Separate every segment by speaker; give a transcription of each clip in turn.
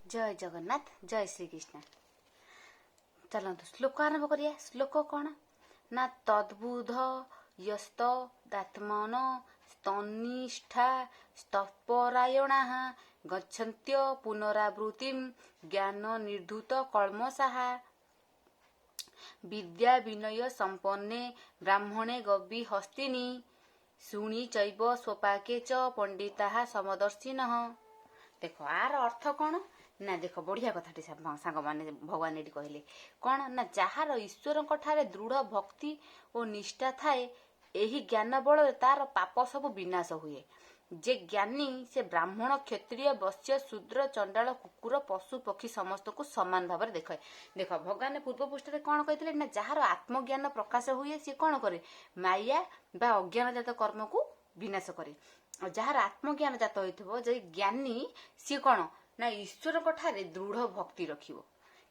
Speaker 1: जय जगन्नाथ जय श्री कृष्ण। चलतु श्लोक आरंभ करिया। श्लोक कौन ना तद्बुध यस्त दात्मन स्तनिष्ठा स्तपरायणा गच्छन्त्य पुनरावृत्तिम ज्ञान निर्धूत कल्मषाः विद्या विनय संपन्ने ब्राह्मणे गवी हस्तिनी शुणी चैव स्वपाके च पंडिता समदर्शिनः। देख आर अर्थ कौन ना देख बढ़िया कथाटी सांग माने भगवान ये कहले कौन ना जार ईश्वर ठारे दृढ़ भक्ति और निष्ठा थाए एही ज्ञान बल तार पाप सब विनाश हुए। जे ज्ञानी से ब्राह्मण क्षत्रिय वैश्य शूद्र चंडाल कुकुर पशु पक्षी समस्त को समान भाव देखे। देख भगवान पूर्व पृष्ठ कौन कहते ना जार आत्मज्ञान प्रकाश हुए सी कौन करे माया बा अज्ञानजात कर्म को विनाश करे। जार आत्मज्ञान जात होइथिबो जे ज्ञानी सी कौन ना ईश्वर ठारे दृढ़ भक्ति रखिबो।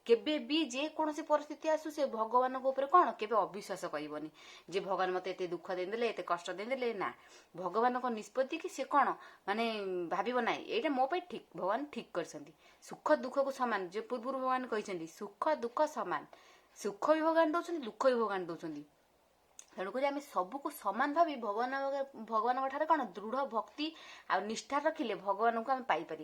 Speaker 1: केबे भी जे कोनोसी परिस्थिति आसु से भगवान को ऊपर कौन केबे अविश्वास करिवनी जे भगवान मते एते दुख देदेले एते कष्ट देदेले ना भगवान को निष्पत्ति कि से कौन माने भाबिबो ना एटा मो पे ठीक भगवान ठीक करछंती। सुख दुख को समान जे पूर्व भगवान कहिसेंती सुख दुख समान सुख भी भगवान दउछंती दुख भी भगवान दउछंती। तेणुक आम सबको सामान भावी भगवान ठारे कौन दृढ़ भक्ति आ निष्ठा रखिले भगवान को आम पाइपर।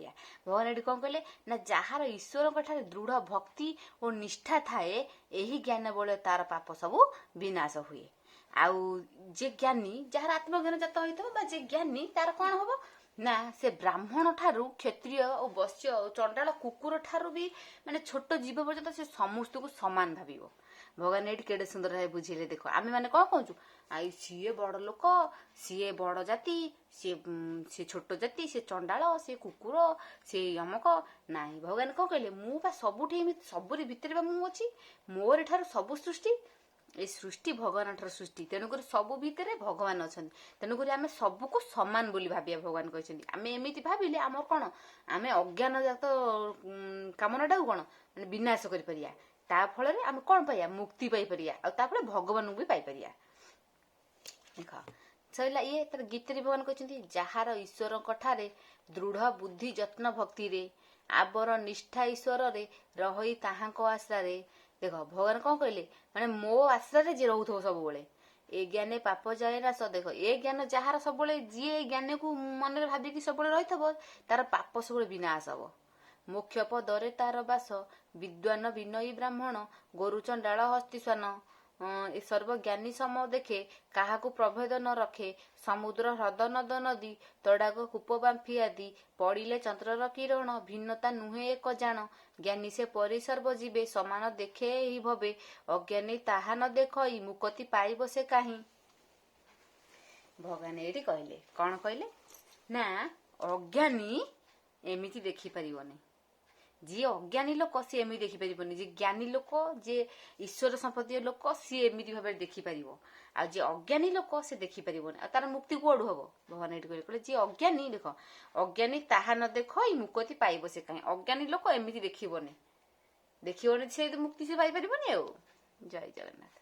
Speaker 1: भगवान ये कौन कहले ना जार ईश्वर ठारे दृढ़ भक्ति और निष्ठा थाए यही ज्ञान बल तार पाप सब विनाश हुए। आउ जे ज्ञानी जार आत्मज्ञान जात होता जे ज्ञानी तार कौन हम ना से ब्राह्मण ठारू क्षत्रिय और वैश्य और चंडाल कुकुर ठारू भी माने छोट जीव पर्यंत से समस्त को समान भाविबो। भगवान ये केड़े सुंदर भाई बुझेले। देख आम मैंने कौन कहूँ आई सीए बड़ लोक सीए बड़ जाति सी छोट जाति सी चंडाल सी कुकुर सी अमक नाई। भगवान कौन कहले मु बा सबुठी सबुरी भितर बा मु अच्छी मोर ठार सबु सृष्टि ए सृष्टि भगवान ठार सृष्टि तेणुक सबु भितर भगवान अच्छा। तेणुक आम सबको समान बोली भाविया भगवान कहते आम एमती भाविले आम कौन आम अज्ञान जात कामनाटा कौन माने विनाश कर ता फल आम कौन पाइया मुक्ति पाइपर भगवान को भी पाइपर। देख सैला ये तर गीत भगवान कहते जार ईश्वर ठारे दृढ़ बुद्धि जत्न भक्ति रे आबर निष्ठा ईश्वर रे रही ताहां आश्रारे। देख भगवान कौन कहले माने मो आश्रारे जे रहू सब बेले ए ज्ञाने पाप जाए ना स। देख ए ज्ञान जार सब जी ज्ञान को मन भाविकी सब रही तार पाप सब विनाश हम। मोक्ष पदरे तार बास विद्वान विनयी ब्राह्मण गोरु चंडाल हस्तिस्वान ए सर्वज्ञानी सम देखे काहाकू प्रभेद न रखे समुद्र ह्रद नद नदी तड़ाग कूप बांफी आदि पड़िले चंद्रर किरण भिन्नता नुहे एक जान ज्ञानी से परिसर्व जीवे समान देखे ही भवे अज्ञानी ताहा न देखई मुक्ति पाइब से काहीं। भगवान ये कहले कौन कहले ना अज्ञानी एमिति देखी पारिबनी जी अज्ञानी लोक सी एमि देखी पारिबनी जे ज्ञानी लोक जे ईश्वर संपत्ति लोक सी एमती भाव देखी पार आ जे अज्ञानी लोक से देखी पारिबनी तार मुक्ति कोडू हम। भगवान ये कहले जे अज्ञानी देख अज्ञानी ताहा न देख मुक्ति पाइब से कहीं अज्ञानी लोक एमती देखिबनी से मुक्ति से पाई पारिबनी। जय जगन्नाथ।